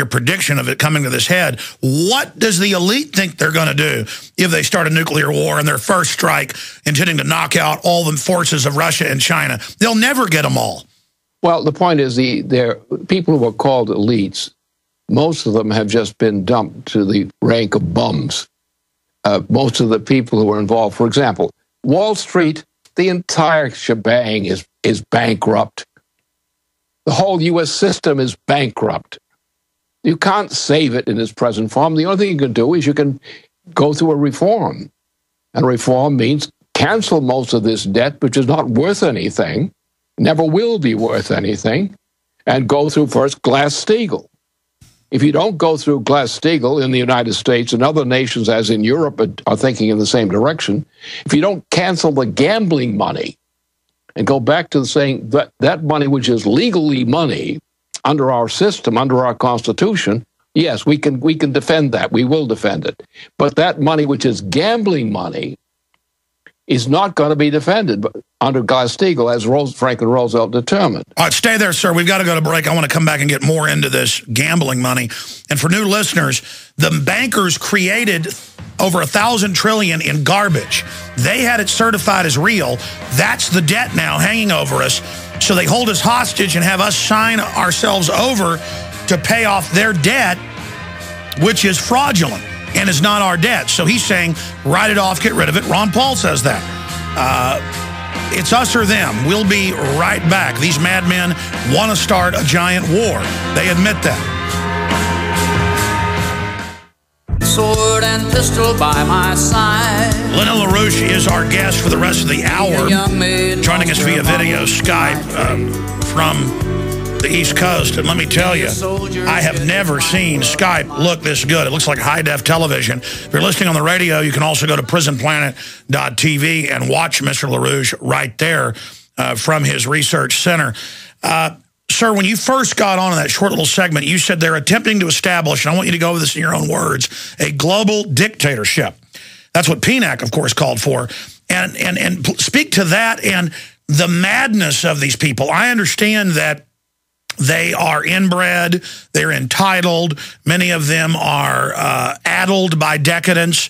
your prediction of it coming to this head, what does the elite think they're going to do if they start a nuclear war in their first strike, intending to knock out all the forces of Russia and China? They'll never get them all. Well, the point is, they're people who are called elites, most of them have just been dumped to the rank of bums. Most of the people who are involved, for example, Wall Street, the entire shebang is bankrupt. The whole U.S. system is bankrupt. You can't save it in its present form. The only thing you can do is you can go through a reform. And reform means cancel most of this debt, which is not worth anything, never will be worth anything, and go through first Glass-Steagall. If you don't go through Glass-Steagall in the United States and other nations, as in Europe, are thinking in the same direction, if you don't cancel the gambling money and go back to saying that that money, which is legally money under our system, under our Constitution, yes, we can defend that. We will defend it. But that money, which is gambling money, is not going to be defended under Glass-Steagall, as Franklin Roosevelt determined. All right, stay there, sir. We've got to go to break. I want to come back and get more into this gambling money. And for new listeners, the bankers created over $1,000 trillion in garbage. They had it certified as real. That's the debt now hanging over us. So they hold us hostage and have us sign ourselves over to pay off their debt, which is fraudulent and is not our debt. So he's saying, write it off, get rid of it. Ron Paul says that. It's us or them. We'll be right back. These madmen want to start a giant war. They admit that. Sword and pistol by my side. Lyndon LaRouche is our guest for the rest of the hour, joining us via video Skype from the East Coast. And let me tell you, I have never seen Skype look this good. It looks like high-def television. If you're listening on the radio, you can also go to prisonplanet.tv and watch Mr. LaRouche right there from his research center. Sir, when you first got on in that short little segment, you said they're attempting to establish, and I want you to go over this in your own words, a global dictatorship. That's what PNAC, of course, called for. And speak to that and the madness of these people. I understand that they are inbred, they're entitled, many of them are addled by decadence.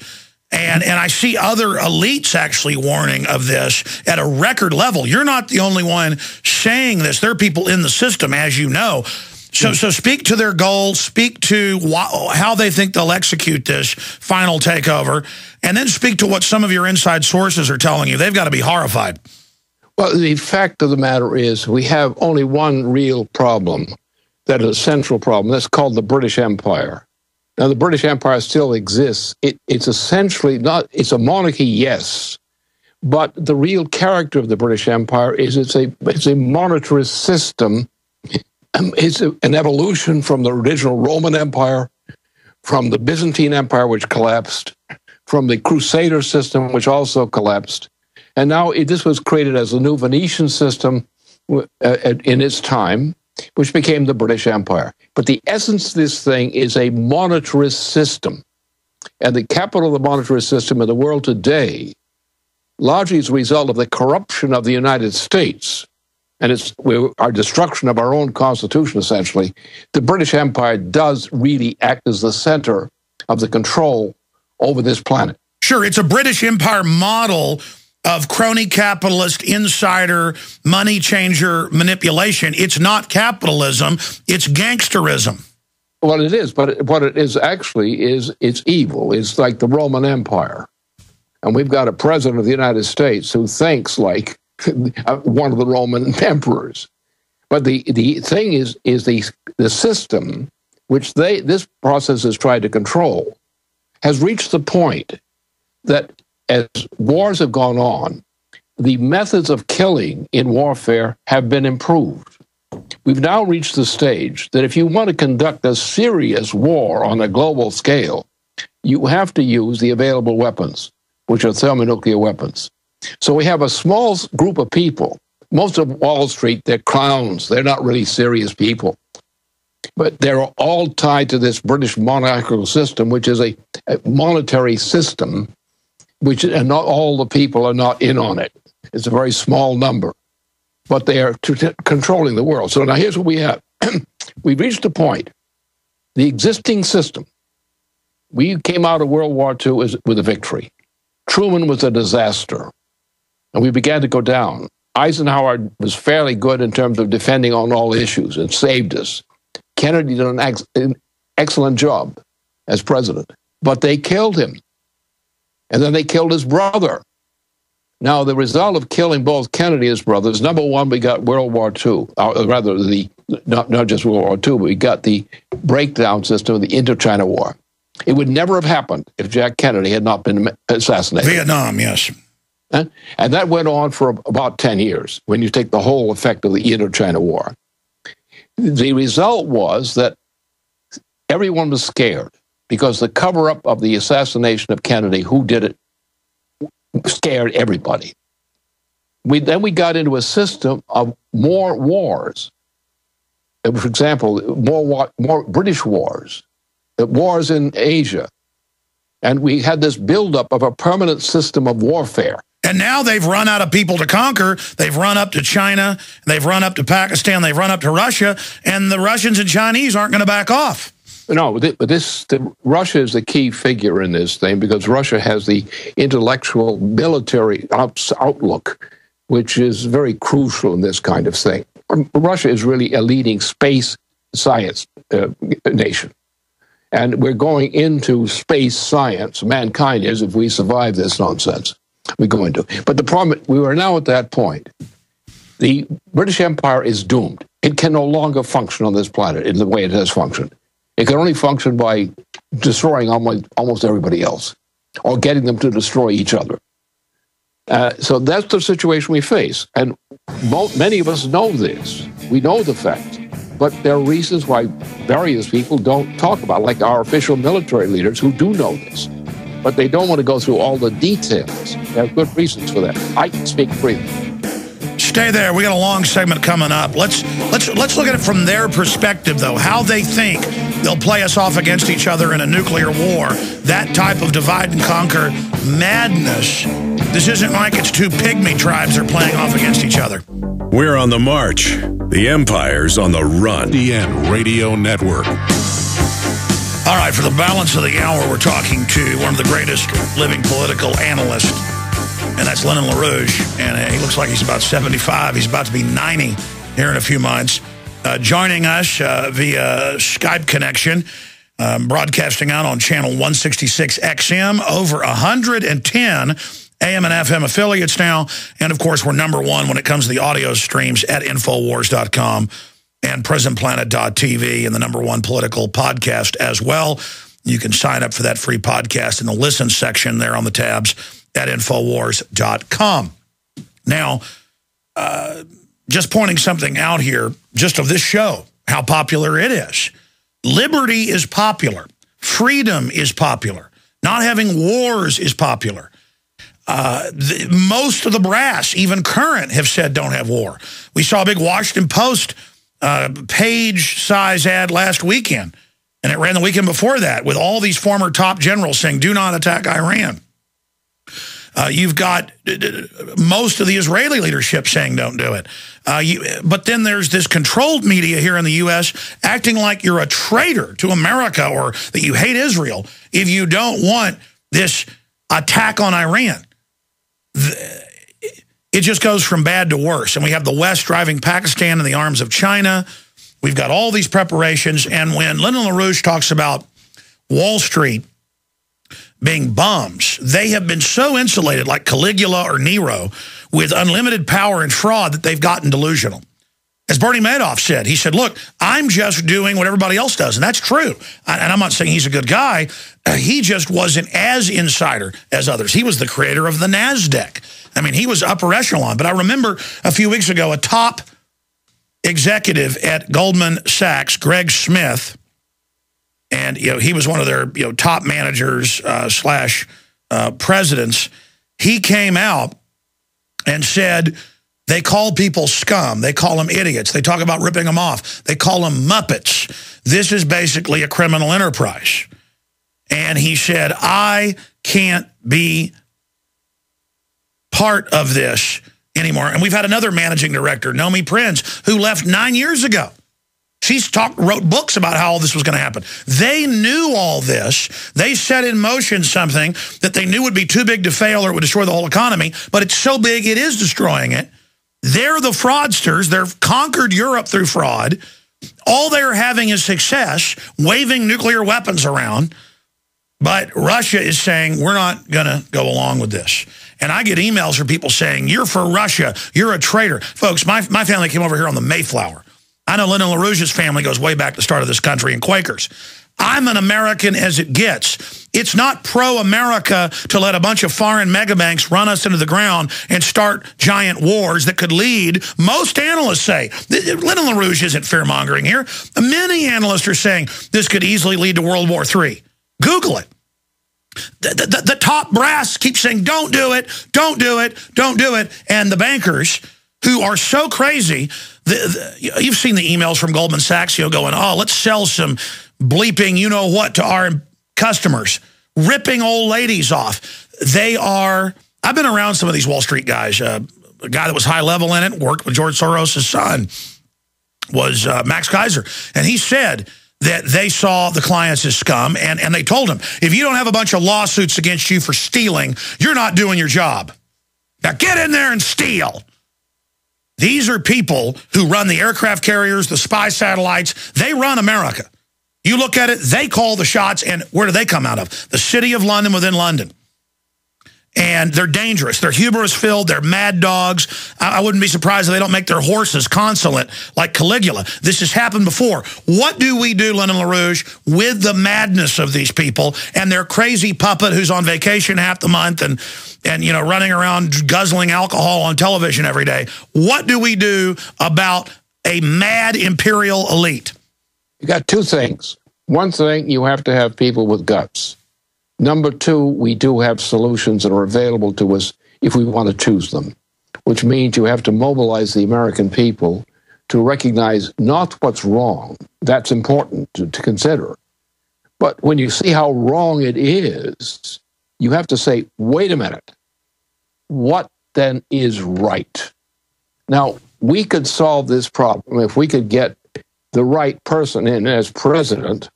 And I see other elites actually warning of this at a record level. You're not the only one saying this. There are people in the system, as you know. So speak to their goals, speak to how they think they'll execute this final takeover, and then speak to what some of your inside sources are telling you. They've got to be horrified. Well, the fact of the matter is we have only one real problem that is a central problem. That's called the British Empire. Now, the British Empire still exists. It's essentially not, it's a monarchy, yes, but the real character of the British Empire is it's a monetarist system. It's an evolution from the original Roman Empire, from the Byzantine Empire, which collapsed, from the Crusader system, which also collapsed. And now this was created as the new Venetian system in its time, which became the British Empire. But the essence of this thing is a monetarist system. And the capital of the monetarist system in the world today, largely as a result of the corruption of the United States, and our destruction of our own Constitution, essentially, the British Empire does really act as the center of the control over this planet. Sure, it's a British Empire model of crony capitalist, insider, money changer manipulation. It's not capitalism, it's gangsterism. Well, it is, but what it is actually is it's evil. It's like the Roman Empire. And we've got a president of the United States who thinks like one of the Roman emperors. But the thing is the system which this process has tried to control has reached the point that as wars have gone on, the methods of killing in warfare have been improved. We've now reached the stage that if you want to conduct a serious war on a global scale, you have to use the available weapons, which are thermonuclear weapons. So we have a small group of people. Most of Wall Street, they're clowns. They're not really serious people. But they're all tied to this British monarchical system, which is a monetary system, and not all the people are not in on it. It's a very small number. But they are controlling the world. So now here's what we have. We've reached a point The existing system, we came out of World War II with a victory. Truman was a disaster, and we began to go down. Eisenhower was fairly good in terms of defending on all issues and saved us. Kennedy did an excellent job as president, but they killed him. And then they killed his brother. Now, the result of killing both Kennedy and his brothers, number one, we got World War II, or rather, not just World War II, but we got the breakdown system of the Indochina War. It would never have happened if Jack Kennedy had not been assassinated. Vietnam, yes. And that went on for about 10 years, when you take the whole effect of the Indochina War. The result was that everyone was scared, because the cover-up of the assassination of Kennedy, who did it, scared everybody. Then we got into a system of more wars. For example, more British wars, wars in Asia. And we had this buildup of a permanent system of warfare. And now they've run out of people to conquer. They've run up to China. They've run up to Pakistan. They've run up to Russia. And the Russians and Chinese aren't going to back off. No, Russia is the key figure in this thing, because Russia has the intellectual military outlook, which is very crucial in this kind of thing. Russia is really a leading space science nation. And we're going into space science. Mankind is, if we survive this nonsense. We're going to. But the problem, we are now at that point. The British Empire is doomed. It can no longer function on this planet in the way it has functioned. It can only function by destroying almost everybody else, or getting them to destroy each other. So that's the situation we face. And many of us know this. We know the facts. But there are reasons why various people don't talk about it, like our official military leaders who do know this. But they don't want to go through all the details. There are good reasons for that. I can speak freely. Stay there. We got a long segment coming up. Let's look at it from their perspective, though. How they think they'll play us off against each other in a nuclear war. That type of divide and conquer madness. This isn't like it's two pygmy tribes that are playing off against each other. We're on the march. The empire's on the run. DN Radio Network. All right, for the balance of the hour, we're talking to one of the greatest living political analysts, and that's Lyndon LaRouche, and he looks like he's about 75. He's about to be 90 here in a few months. Joining us via Skype connection, broadcasting out on channel 166 XM, over 110 AM and FM affiliates now, and of course, we're number one when it comes to the audio streams at Infowars.com. and Prisonplanet.tv, and the number one political podcast as well. You can sign up for that free podcast in the listen section there on the tabs at Infowars.com. Now, just pointing something out here, just of this show, how popular it is. Liberty is popular. Freedom is popular. Not having wars is popular. Most of the brass, even current, have said don't have war. We saw a big Washington Post page-size ad last weekend, and it ran the weekend before that with all these former top generals saying, do not attack Iran. You've got most of the Israeli leadership saying don't do it. But then there's this controlled media here in the U.S. acting like you're a traitor to America or that you hate Israel if you don't want this attack on Iran. It just goes from bad to worse. And we have the West driving Pakistan in the arms of China. We've got all these preparations. And when Lyndon LaRouche talks about Wall Street being bums, they have been so insulated, like Caligula or Nero, with unlimited power and fraud that they've gotten delusional. As Bernie Madoff said, he said, look, I'm just doing what everybody else does. And that's true. And I'm not saying he's a good guy. He just wasn't as insider as others. He was the creator of the NASDAQ. I mean, he was upper echelon. But I remember a few weeks ago, a top executive at Goldman Sachs, Greg Smith, and he was one of their top managers slash presidents. He came out and said they call people scum. They call them idiots. They talk about ripping them off. They call them Muppets. This is basically a criminal enterprise. And he said, I can't be part of this anymore. And we've had another managing director, Nomi Prince, who left 9 years ago. Wrote books about how all this was going to happen. They knew all this. They set in motion something that they knew would be too big to fail or it would destroy the whole economy, but it's so big it is destroying it. They're the fraudsters. They've conquered Europe through fraud. All they're having is success, waving nuclear weapons around. But Russia is saying, we're not going to go along with this. And I get emails from people saying, you're for Russia, you're a traitor. Folks, my family came over here on the Mayflower. I know Lyndon LaRouche's family goes way back to the start of this country and Quakers. I'm an American as it gets. It's not pro-America to let a bunch of foreign megabanks run us into the ground and start giant wars that could lead, most analysts say, Lyndon LaRouche isn't fear-mongering here. Many analysts are saying this could easily lead to World War III. Google it. The top brass keeps saying, don't do it, don't do it, don't do it. And the bankers who are so crazy, you've seen the emails from Goldman Sachs, going, oh, let's sell some bleeping you-know-what to our customers, ripping old ladies off. I've been around some of these Wall Street guys. A guy that was high level in it, worked with George Soros' son, was Max Kaiser. And he said that they saw the clients as scum, and they told him, if you don't have a bunch of lawsuits against you for stealing, you're not doing your job. Now get in there and steal. These are people who run the aircraft carriers, the spy satellites. They run America. You look at it, they call the shots, and where do they come out of? The city of London within London. And they're dangerous. They're hubris-filled. They're mad dogs. I wouldn't be surprised if they don't make their horses consulate like Caligula. This has happened before. What do we do, Lyndon LaRouche, with the madness of these people and their crazy puppet who's on vacation half the month and running around guzzling alcohol on television every day? What do we do about a mad imperial elite? You got two things. One thing, you have to have people with guts. Number two, we do have solutions that are available to us if we want to choose them, which means you have to mobilize the American people to recognize not what's wrong. That's important to consider. But when you see how wrong it is, you have to say, wait a minute, what then is right? Now, we could solve this problem if we could get the right person in as president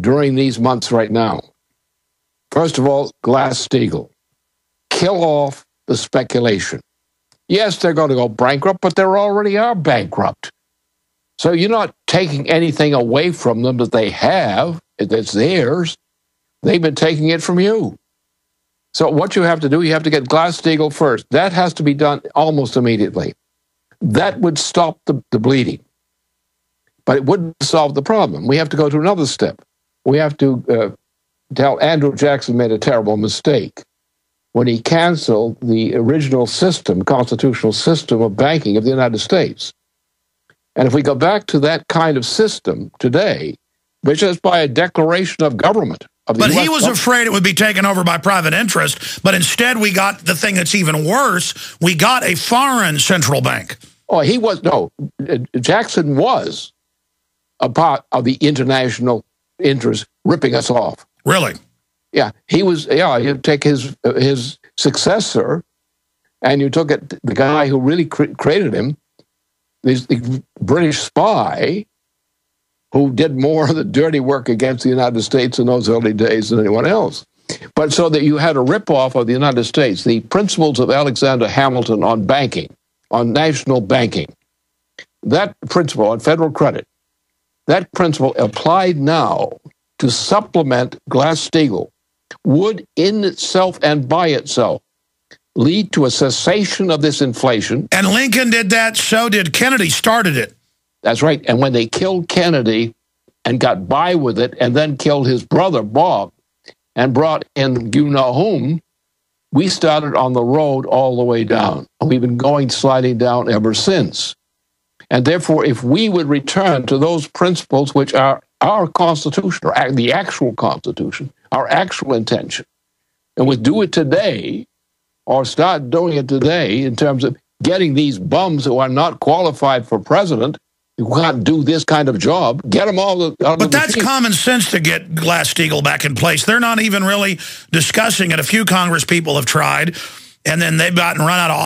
during these months right now. First of all, Glass-Steagall. Kill off the speculation. Yes, they're going to go bankrupt, but they already are bankrupt. So you're not taking anything away from them that they have, that's theirs. They've been taking it from you. So what you have to do, you have to get Glass-Steagall first. That has to be done almost immediately. That would stop the bleeding. But it wouldn't solve the problem. We have to go to another step. We have to tell Andrew Jackson made a terrible mistake when he canceled the original system, constitutional system of banking of the United States. And if we go back to that kind of system today, which is by a declaration of government. But he was afraid it would be taken over by private interest, but instead we got the thing that's even worse. We got a foreign central bank. Oh, Jackson was a part of the international interest ripping us off. Really? Yeah, he was. Yeah, you take his successor, and you took it, the guy who really created him, the British spy, who did more of the dirty work against the United States in those early days than anyone else. But so that you had a ripoff of the United States, the principles of Alexander Hamilton on banking, on national banking, that principle on federal credit, that principle applied now to supplement Glass-Steagall would in itself and by itself lead to a cessation of this inflation. And Lincoln did that, so did Kennedy, started it. That's right. And when they killed Kennedy and got by with it and then killed his brother, Bob, and brought in you-know-whom, we started on the road all the way down. And we've been sliding down ever since. And therefore, if we would return to those principles which are our Constitution, or the actual Constitution, our actual intention, and would do it today, or start doing it today in terms of getting these bums who are not qualified for president, who can't do this kind of job, get them all out of the But that's machine. common sense to get Glass-Steagall back in place. They're not even really discussing it. A few Congress people have tried, and then they've gotten run out of